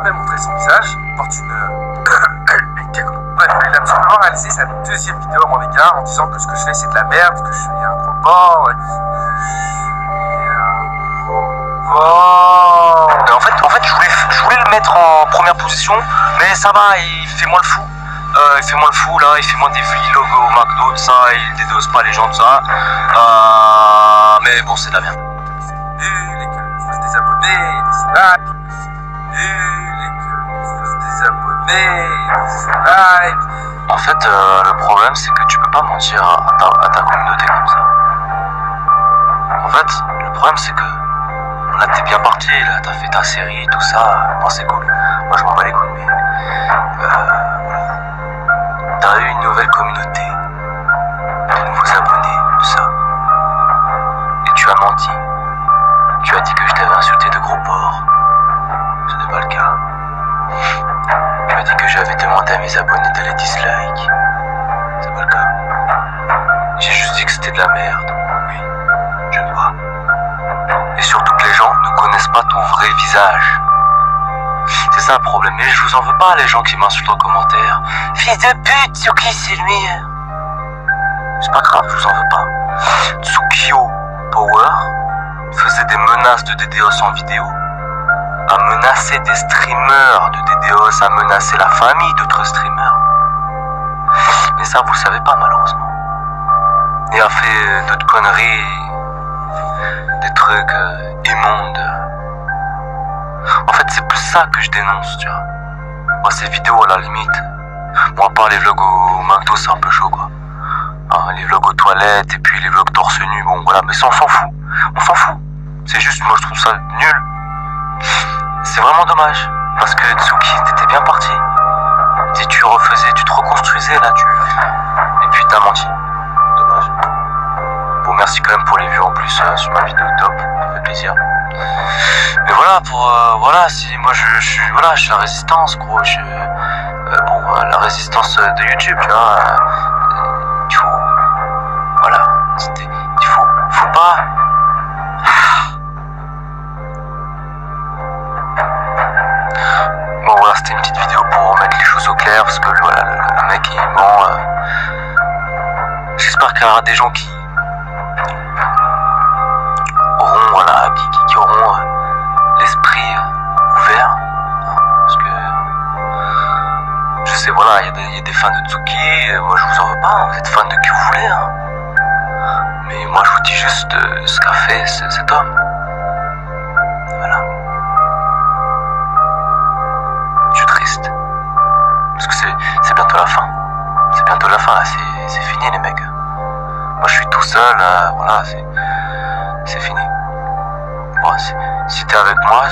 jamais montré son visage, porte une... Bref, il a absolument réalisé sa deuxième vidéo à mon égard en disant que ce que je fais c'est de la merde, que je suis un gros porc. En fait, je voulais le mettre en première position, mais ça va, il fait moins le fou. Il fait moins le fou là, il fait moins des vlogs au McDo, tout ça, il dédose pas les gens, tout ça. Mais bon, c'est de la merde. Et que je fasse des abonnés, des likes. Et que je fasse des abonnés, des likes. En fait, le problème, c'est que tu peux pas mentir à ta communauté comme ça. En fait, le problème, c'est que là, t'es bien parti, là, t'as fait ta série, tout ça, bon, c'est cool. Moi, je m'en bats les couilles, mais voilà. T'as eu une nouvelle communauté, de nouveaux abonnés, tout ça. Et tu as menti. Tu as dit que je t'avais insulté de gros porc. Ce n'est pas le cas. Tu as dit que j'avais demandé à mes abonnés de les dislike. C'est pas le cas. J'ai juste dit que c'était de la merde. Oui, je ne vois. Et surtout que les gens ne connaissent pas ton vrai visage. C'est ça le problème. Mais je vous en veux pas, les gens qui m'insultent en commentaire. Fils de pute, Tsuki c'est le meilleur. C'est pas grave, je vous en veux pas. Tsukio Power faisait des menaces de DDoS en vidéo, a menacé des streamers de DDoS, a menacé la famille d'autres streamers. Mais ça, vous le savez pas malheureusement. Et a fait d'autres conneries, des trucs immondes. En fait, c'est plus ça que je dénonce, tu vois. Moi, ces vidéos à la limite. Bon, à part les vlogs au McDo, c'est un peu chaud, quoi. Hein, les vlogs aux toilettes et puis les vlogs torse nu, bon, voilà, mais ça, on s'en fout. On s'en fout. C'est juste, moi, je trouve ça nul. C'est vraiment dommage. Parce que Tsuki, t'étais bien parti. Si tu refaisais, tu te reconstruisais, là, et puis t'as menti. Dommage. Bon, merci quand même pour les vues en plus sur ma vidéo top. Ça fait plaisir. Mais voilà, voilà, si moi je suis la résistance, gros. La résistance de YouTube, tu vois. Il faut, voilà, il faut pas. Bon voilà, c'était une petite vidéo pour remettre les choses au clair parce que voilà, le mec il ment. J'espère qu'il y aura des gens qui auront, voilà, qui auront l'esprit ouvert, parce que je sais, voilà, il y a des fans de Tsuki, moi je vous en veux pas, vous êtes fans de qui vous voulez, hein. Mais moi je vous dis juste ce qu'a fait cet homme. Voilà. Je suis triste, parce que c'est bientôt la fin. C'est bientôt la fin, là, c'est fini les mecs. Moi je suis tout seul, voilà, c'est fini. Bon, si t'es avec moi,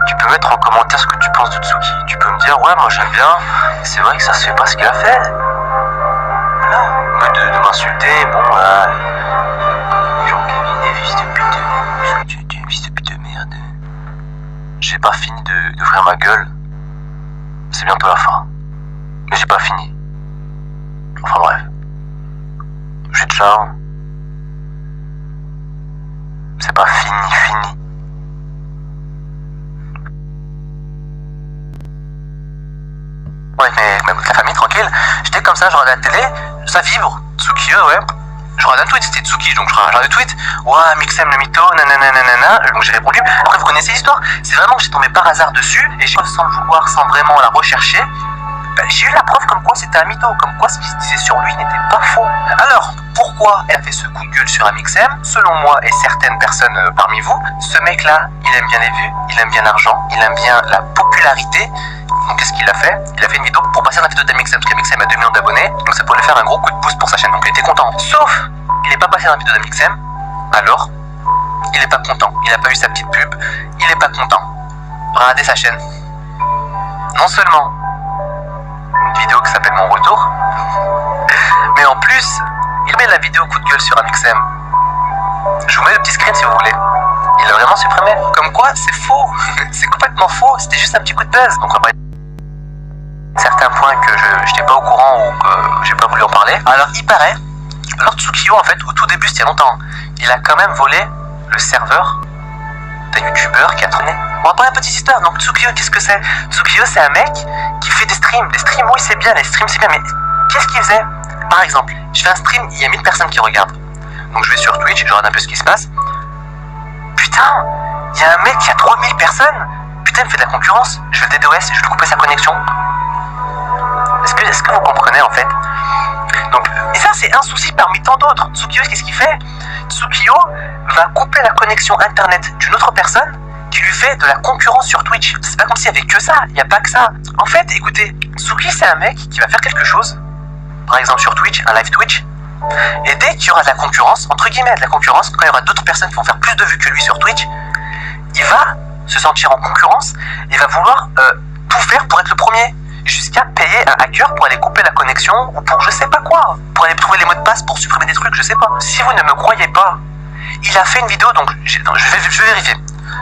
tu peux mettre en commentaire ce que tu penses de Tsuki. Tu peux me dire, ouais, moi j'aime bien, c'est vrai que ça se fait pas ce qu'il a fait. Voilà, au lieu de m'insulter, bon, voilà. Jean-Kevin est fils de pute. Tu es un fils de pute de merde. J'ai pas fini d'ouvrir ma gueule. C'est bientôt la fin. Mais j'ai pas fini. Enfin bref. J'ai ciao. C'est pas fini. Ouais, mais avec la famille, tranquille. J'étais comme ça, je regardais la télé, ça vibre. Tsuki, ouais. Je regarde un tweet, c'était Tsuki, donc je regarde le tweet. Ouais, Mixem le mytho, nanana. Donc j'ai répondu. Après, vous connaissez l'histoire. C'est vraiment que j'ai tombé par hasard dessus, et sans le vouloir, sans vraiment la rechercher, j'ai eu la preuve comme quoi c'était un mytho, comme quoi ce qui se disait sur lui n'était pas faux. Alors, pourquoi elle a fait ce coup de gueule sur Amixem? Selon moi et certaines personnes parmi vous, ce mec-là, il aime bien les vues, il aime bien l'argent, il aime bien la popularité. Donc qu'est-ce qu'il a fait? Il a fait une vidéo pour passer dans la vidéo d'Amixem, parce qu'Amixem a 2 millions d'abonnés, donc ça pourrait faire un gros coup de pouce pour sa chaîne, donc il était content. Sauf, il n'est pas passé dans la vidéo d'Amixem, alors, il n'est pas content, il n'a pas eu sa petite pub, il n'est pas content. Regardez sa chaîne. Non seulement une vidéo qui s'appelle Mon Retour, mais en plus, il met la vidéo coup de gueule sur Amixem. Je vous mets le petit screen si vous voulez. Il l'a vraiment supprimé. Comme quoi, c'est faux. C'est complètement faux. C'était juste un petit coup de buzz. Donc après, certains points que je n'étais pas au courant ou que j'ai pas voulu en parler. Alors il paraît, Lord Tsukio en fait, au tout début, c'était il y a longtemps, il a quand même volé le serveur d'un youtubeur qui a tourné. On va parler une petite histoire. Donc Tsukiyo, qu'est-ce que c'est? Tsukiyo, c'est un mec qui fait des streams. Les streams, oui, c'est bien, les streams, c'est bien, mais qu'est-ce qu'il faisait? Par exemple, je fais un stream, il y a 1000 personnes qui regardent. Donc je vais sur Twitch, je regarde un peu ce qui se passe. Putain, il y a un mec qui a 3000 personnes. Putain, il me fait de la concurrence. Je vais le DDoS, je vais couper sa connexion. Est-ce que vous comprenez en fait? Donc, et ça, c'est un souci parmi tant d'autres. Tsukiyo, qu'est-ce qu'il fait? Tsukiyo va couper la connexion internet d'une autre personne qui lui fait de la concurrence sur Twitch. C'est pas comme s'il y avait que ça, il n'y a pas que ça. En fait, écoutez, Tsuki, c'est un mec qui va faire quelque chose, par exemple sur Twitch, un live Twitch, et dès qu'il y aura de la concurrence, entre guillemets de la concurrence, quand il y aura d'autres personnes qui vont faire plus de vues que lui sur Twitch, il va se sentir en concurrence, il va vouloir tout faire pour être le premier, jusqu'à payer un hacker pour aller couper la connexion, ou pour je sais pas quoi, pour aller trouver les mots de passe pour supprimer des trucs, je sais pas. Si vous ne me croyez pas, il a fait une vidéo, donc je vais vérifier.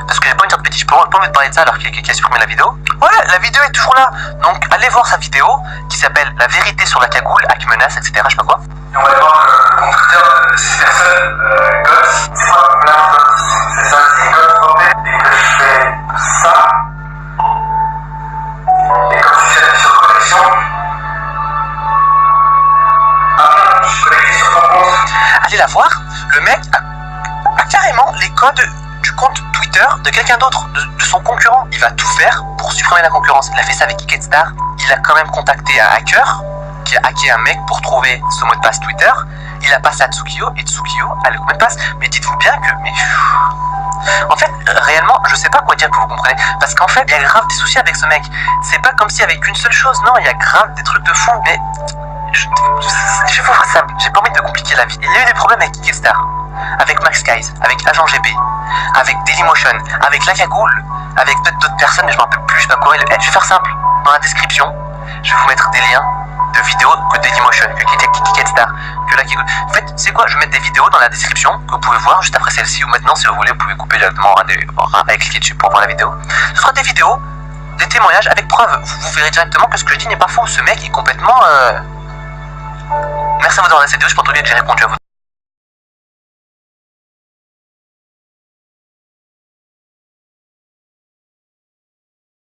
Parce que j'ai pas envie de dire de bêtises, je peux pas envie de parler de ça alors qu'il a supprimé la vidéo. Ouais, la vidéo est toujours là. Donc allez voir sa vidéo qui s'appelle La vérité sur la cagoule, hack menace, etc. Je sais pas quoi. Et on va voir le compte Twitter de ces personnes, GOTS. C'est quoi comme là, GOTS? C'est ça, c'est GOTS Robert. Et que je fais ça. Et quand tu fais sur connexion. Ah, je suis connecté sur ton compte. Allez la voir. Le mec a carrément les codes du compte Twitter de quelqu'un d'autre, de son concurrent. Il va tout faire pour supprimer la concurrence. Il a fait ça avec Kiketstar. Il a quand même contacté un hacker qui a hacké un mec pour trouver ce mot de passe Twitter. Il a passé à Tsukiyo et Tsukiyo a le mot de passe. Mais dites-vous bien que... En fait, réellement, je sais pas quoi dire que vous comprenez. Parce qu'en fait, il y a grave des soucis avec ce mec. C'est pas comme s'il y avait qu'une seule chose. Non, il y a grave des trucs de fou. Mais... Je vais vous faire simple. J'ai pas envie de compliquer la vie. Il y a eu des problèmes avec Kiketstar, avec Max Guys, avec Agent GB, avec Dailymotion, avec La Cagoule, avec peut-être d'autres personnes, mais je m'en rappelle plus, je sais pas quoi. Je vais faire simple. Dans la description, je vais vous mettre des liens de vidéos que Dailymotion, que Kiketstar, que La Cagoule. En fait, c'est quoi? Je vais mettre des vidéos dans la description que vous pouvez voir juste après celle-ci, ou maintenant, si vous voulez, vous pouvez couper directement avec cliquer dessus pour voir la vidéo. Ce sera des vidéos, des témoignages avec preuves. Vous verrez directement que ce que je dis n'est pas faux. Ce mec est complètement... Merci à vous d'avoir regardé cette vidéo, je pense que j'ai répondu à vos